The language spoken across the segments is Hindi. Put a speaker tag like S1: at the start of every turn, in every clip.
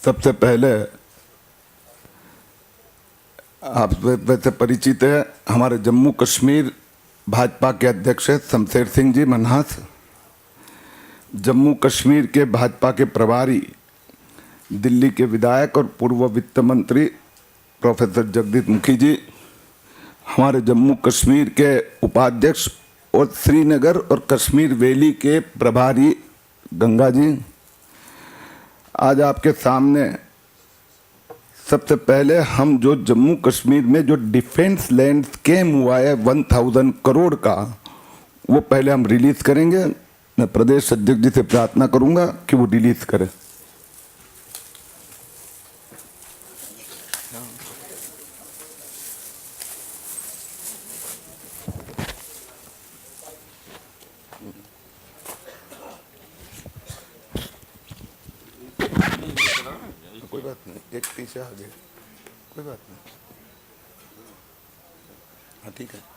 S1: सबसे पहले आप वैसे परिचित है, हमारे जम्मू कश्मीर भाजपा के अध्यक्ष शमशेर सिंह जी मन्हास, जम्मू कश्मीर के भाजपा के प्रभारी दिल्ली के विधायक और पूर्व वित्त मंत्री प्रोफेसर जगदीप मुखी जी, हमारे जम्मू कश्मीर के उपाध्यक्ष और श्रीनगर और कश्मीर वैली के प्रभारी गंगा जी। आज आपके सामने सबसे पहले हम जो जम्मू कश्मीर में जो डिफेंस लैंड स्कैम हुआ है 1000 करोड़ का, वो पहले हम रिलीज करेंगे। मैं प्रदेश अध्यक्ष जी से प्रार्थना करूंगा कि वो रिलीज करें। कोई बात नहीं, एक पीछे आगे, कोई बात नहीं। हाँ ठीक है।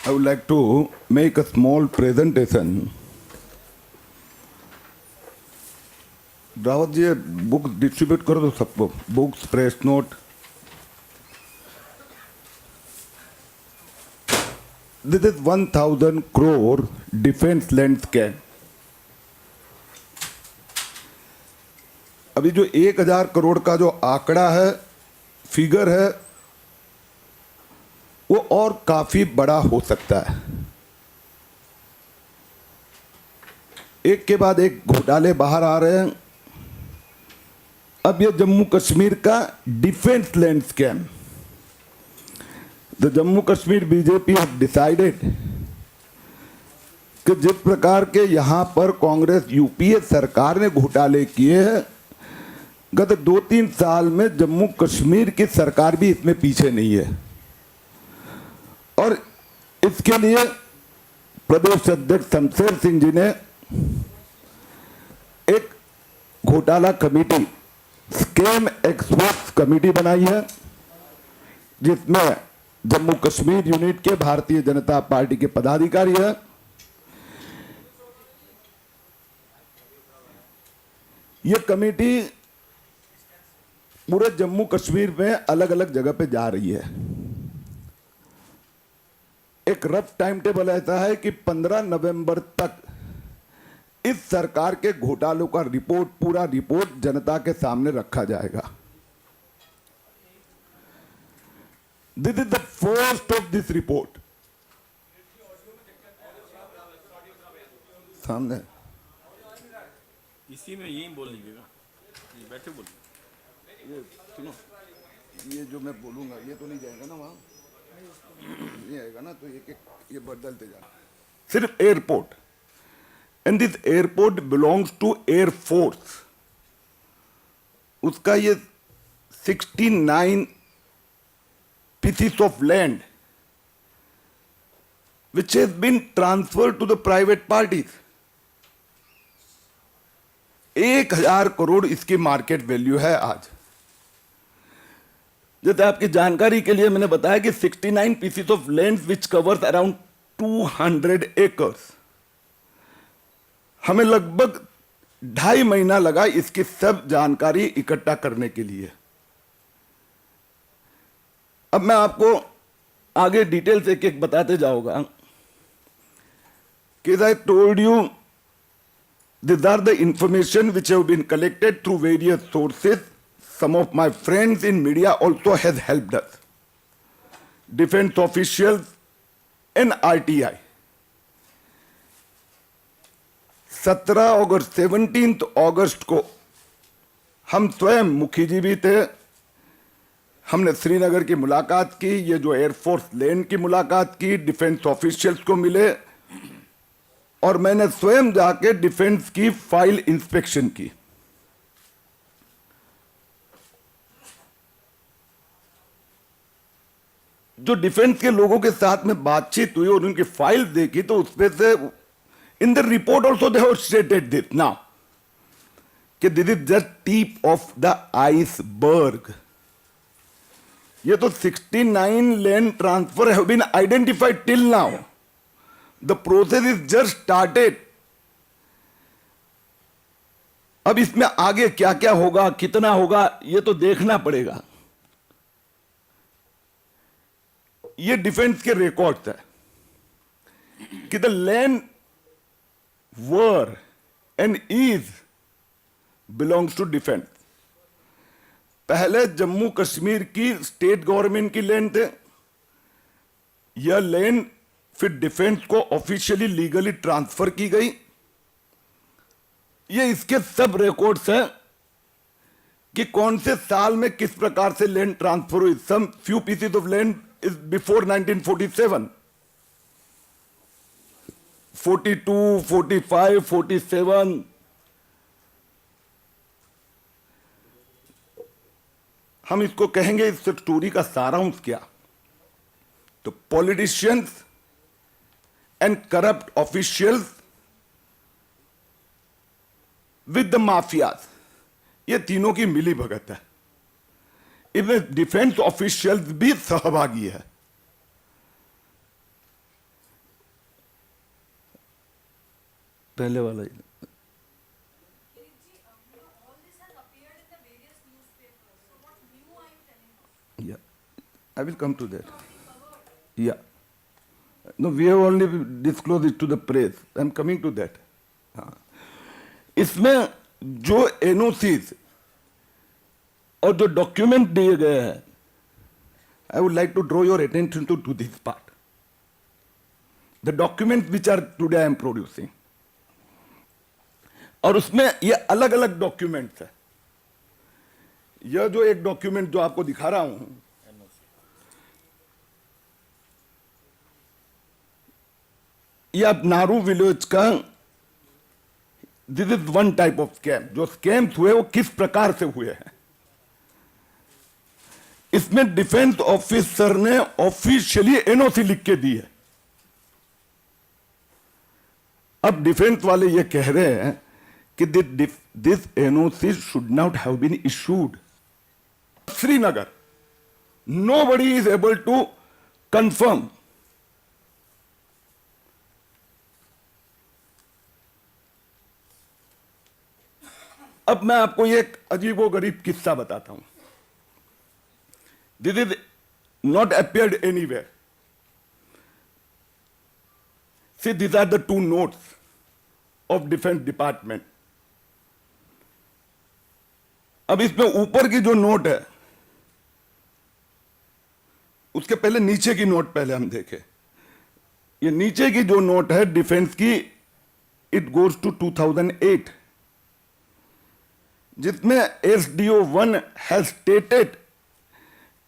S1: I would like to make a small presentation. Rawat ji, book distribute कर दो सबको, books, press note. This is 1000 crore defence land scam. अभी जो 1000 करोड़ का जो आंकड़ा है, फिगर है, वो और काफी बड़ा हो सकता है। एक के बाद एक घोटाले बाहर आ रहे हैं। अब ये जम्मू कश्मीर का defence land scam, the Jammu Kashmir BJP has decided कि जिस प्रकार के यहां पर कांग्रेस यूपीए सरकार ने घोटाले किए हैं, गत 2-3 साल में जम्मू कश्मीर की सरकार भी इसमें पीछे नहीं है। और इसके लिए प्रदेश अध्यक्ष शमशेर सिंह जी ने एक घोटाला कमेटी, स्कैम एक्सपर्ट कमेटी बनाई है, जिसमें जम्मू कश्मीर यूनिट के भारतीय जनता पार्टी के पदाधिकारी हैं। यह कमेटी पूरे जम्मू कश्मीर में अलग अलग जगह पे जा रही है। एक रफ टाइम टेबल ऐसा है कि 15 नवंबर तक इस सरकार के घोटालों का रिपोर्ट, पूरा रिपोर्ट जनता के सामने रखा जाएगा। This is the first of this report. सामने
S2: इसी में यही बोल लीजिएगा, बैठे बोलिए।
S1: ये सुनो, ये जो मैं बोलूंगा ये तो नहीं जाएगा ना वहां, नहीं आएगा ना, तो ये बदलते जाना। सिर्फ airport, and this airport belongs to air force. उसका ये 69 pieces of land which has been transferred to the private parties। 1000 crore इसकी मार्केट वैल्यू है आज। जैसे आपकी जानकारी के लिए मैंने बताया कि 69 pieces of land which covers around 200 acres। हमें लगभग 2.5 महीना लगा इसकी सब जानकारी इकट्ठा करने के लिए। अब मैं आपको आगे डिटेल से एक बताते जाऊंगा कि I told you, these are the information which have been collected through various sources. Some of my friends in media also has helped us, defense officials and RTI। 17 अगस्त 17 अगस्त को हम स्वयं मुखी जी भी थे, हमने श्रीनगर की मुलाकात की, ये जो एयरफोर्स लैंड की मुलाकात की, डिफेंस ऑफिशियल्स को मिले और मैंने स्वयं जाके डिफेंस की फाइल इंस्पेक्शन की। जो डिफेंस के लोगों के साथ में बातचीत हुई और उनकी फाइल देखी तो उसमें से in the report also they have stated this now कि this is just tip of the iceberg. ये तो 69 land transfer have been identified till now, the process is just started. अब इसमें आगे क्या क्या होगा, कितना होगा, ये तो देखना पड़ेगा। ये डिफेंस के रिकॉर्ड्स है कि the land were and is belongs to defence. पहले जम्मू कश्मीर की स्टेट गवर्नमेंट की लैंड थे, यह लैंड फिर डिफेंस को ऑफिशियली लीगली ट्रांसफर की गई। ये इसके सब रिकॉर्ड्स हैं कि कौन से साल में किस प्रकार से लैंड ट्रांसफर हुई। Some few pieces of land is before 1947, 42, 45, 47। हम इसको कहेंगे इस स्टोरी का सारांश क्या। तो politicians and corrupt officials with the mafias, ये तीनों की मिली भगत है। इसमें डिफेंस ऑफिशियल्स भी सहभागी है। पहले वाला ही। Yeah, I will come to that. Yeah. No, we have only disclosed it to the press. I am coming to that. हाँ. इसमें जो एनओसीज और जो डॉक्यूमेंट दिए गए हैं, I would like to draw your attention to this part, the document which are today I am producing. और उसमें ये अलग अलग डॉक्यूमेंट्स है। यह जो एक डॉक्यूमेंट जो आपको दिखा रहा हूं, यह अब नारू विलेज का, this is one type of scam. जो स्कैम्स हुए वो किस प्रकार से हुए हैं, इसमें डिफेंस ऑफिसर ने ऑफिशियली एनओसी लिख के दी है। अब डिफेंस वाले ये कह रहे हैं कि this NOC should not have been issued. Srinagar, nobody is able to confirm. अब मैं आपको एक अजीबोगरीब किस्सा बताता हूं। This is not appeared anywhere. See, these are the two notes of Defense Department. अब इसमें ऊपर की जो नोट है, उसके पहले नीचे की नोट पहले हम देखें। ये नीचे की जो नोट है डिफेंस की, इट गोज टू 2008, जिसमें SDO1 हैज स्टेटेड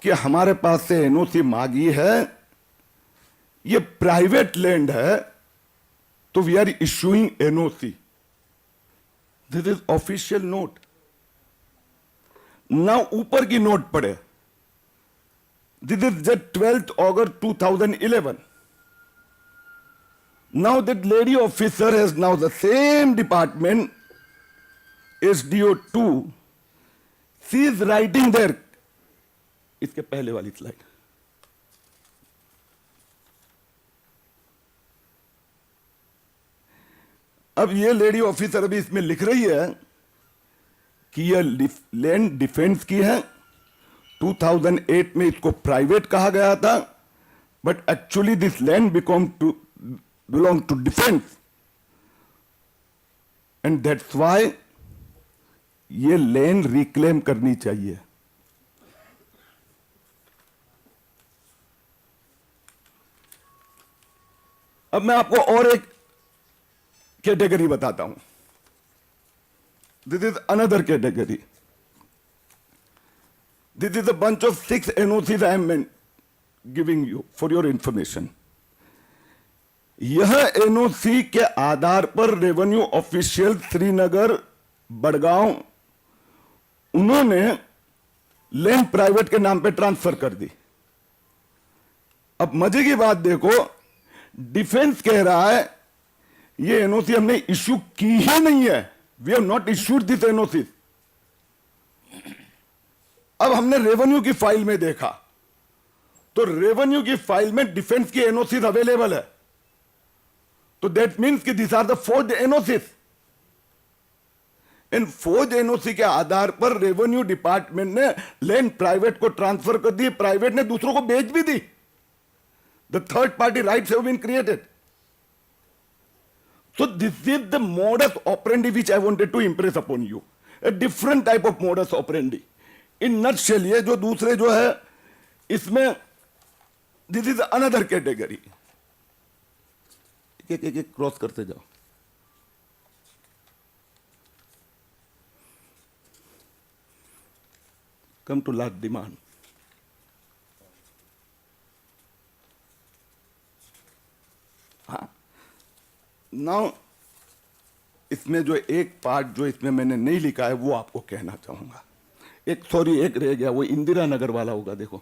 S1: कि हमारे पास से एनओसी मांगी है, ये प्राइवेट लैंड है, तो we are issuing NOC. This is official note. ना ऊपर की नोट पढ़े, this is the 12th August 2011. Now that lady officer has now the same department, SDO2, she is writing there. इसके पहले वाली स्लाइड। अब ये लेडी ऑफिसर अभी इसमें लिख रही है कि यह लैंड डिफेंस की है। 2008 में इसको प्राइवेट कहा गया था, but actually this land belong to defence, and that's why ये लैंड रिक्लेम करनी चाहिए। अब मैं आपको और एक कैटेगरी बताता हूं। This is another category. This is a bunch of 6 NOCs I am giving you for your information. यह एनओसी के आधार पर रेवेन्यू ऑफिशियल श्रीनगर बड़गांव उन्होंने लैंड प्राइवेट के नाम पे ट्रांसफर कर दी। अब मजे की बात देखो, डिफेंस कह रहा है ये एनओसी हमने इश्यू की ही नहीं है, we have not issued this NOC. अब हमने रेवेन्यू की फाइल में देखा तो रेवेन्यू की फाइल में डिफेंस की एनओसी अवेलेबल है, तो दैट मीन्स कि this are the forged NOC. इन फोर्ज्ड एनओसी के आधार पर रेवेन्यू डिपार्टमेंट ने लैंड प्राइवेट को ट्रांसफर कर दी, प्राइवेट ने दूसरों को बेच भी दी। The third party rights have been created. So this is the modus operandi which I wanted to impress upon you. A different type of modus operandi. In nutshell, ये जो दूसरे जो है इसमें this is another category. एक क्रॉस करते जाओ। Come to large demand. हाँ, नाउ इसमें जो एक पार्ट जो इसमें मैंने नहीं लिखा है वो आपको कहना चाहूंगा। एक सॉरी एक रह गया, वो इंदिरा नगर वाला होगा। देखो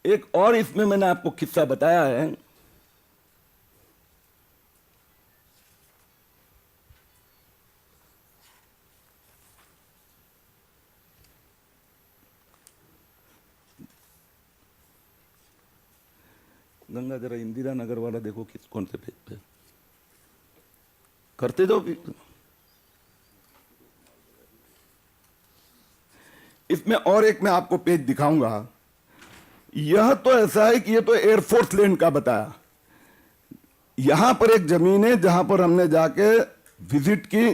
S1: एक और इसमें मैंने आपको किस्सा बताया है। गंगा जरा इंदिरा नगर वाला देखो किस कौन से पेज पे करते जाओ। इसमें और एक मैं आपको पेज दिखाऊंगा। यह तो ऐसा है कि ये तो एयरफोर्स लैंड का बताया। यहां पर एक जमीन है जहां पर हमने जाके विजिट की,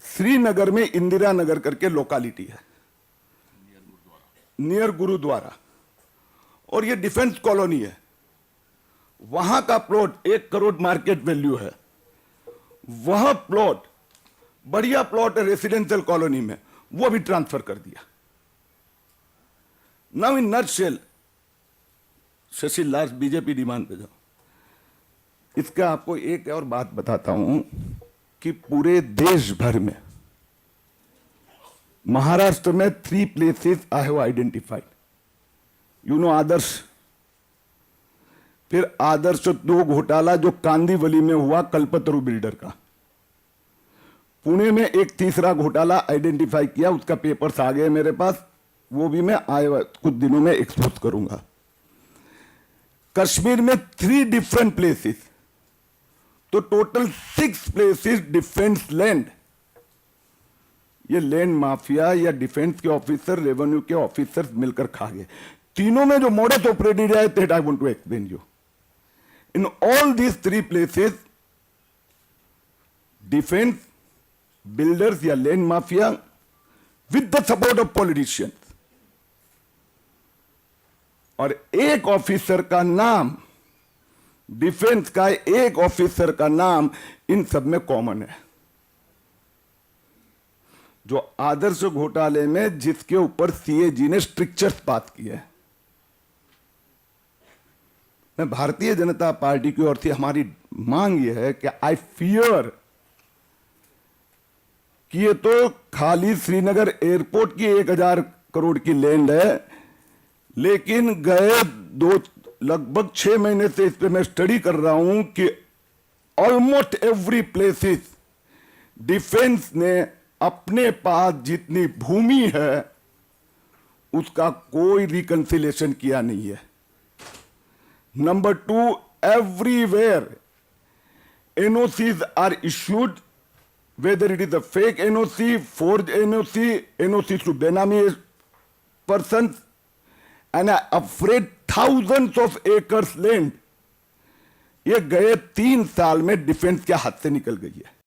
S1: श्रीनगर में इंदिरा नगर करके लोकालिटी है, नियर गुरुद्वारा, और ये डिफेंस कॉलोनी है। वहां का प्लॉट 1 करोड़ मार्केट वैल्यू है। वह प्लॉट बढ़िया प्लॉट है रेसिडेंशियल कॉलोनी में, वो भी ट्रांसफर कर दिया। Now in nutshell, Shashi last BJP demand पे जाओ। इसका आपको एक और बात बताता हूं कि पूरे देश भर में महाराष्ट्र में 3 places I have identified. You know Adarsh, फिर आदर्श 2 घोटाला जो कांदीवली में हुआ कल्पतरु बिल्डर का। पुणे में एक तीसरा घोटाला आइडेंटिफाई किया, उसका पेपर्स आ गए मेरे पास, वो भी मैं आए कुछ दिनों में एक्सपोज करूंगा। कश्मीर में 3 डिफरेंट प्लेसेस, तो टोटल 6 प्लेसेस डिफेंस लैंड। ये लैंड माफिया या डिफेंस के ऑफिसर, रेवेन्यू के ऑफिसर मिलकर खा गए। तीनों में जो मॉडस ऑपरेंडी है that I want to explain you. In all these 3 places defence builders या land mafia with the support of politicians, और एक ऑफिसर का नाम, डिफेंस का एक ऑफिसर का नाम इन सब में कॉमन है, जो आदर्श घोटाले में जिसके ऊपर सीएजी ने स्ट्रिक्चर्स पास किए हैं। मैं भारतीय जनता पार्टी की ओर से हमारी मांग यह है कि आई फियर कि ये तो खाली श्रीनगर एयरपोर्ट की 1000 करोड़ की लैंड है, लेकिन गए लगभग 6 महीने से इस पे मैं स्टडी कर रहा हूं कि ऑलमोस्ट एवरी प्लेसेस डिफेंस ने अपने पास जितनी भूमि है उसका कोई रिकंसिलेशन किया नहीं है। Number 2, everywhere NOCs are issued, whether it is a fake NOC, forged NOC, NOCs to Benami persons, and I afraid thousands of acres land ये गए 3 साल में डिफेंस के हाथ से निकल गई है।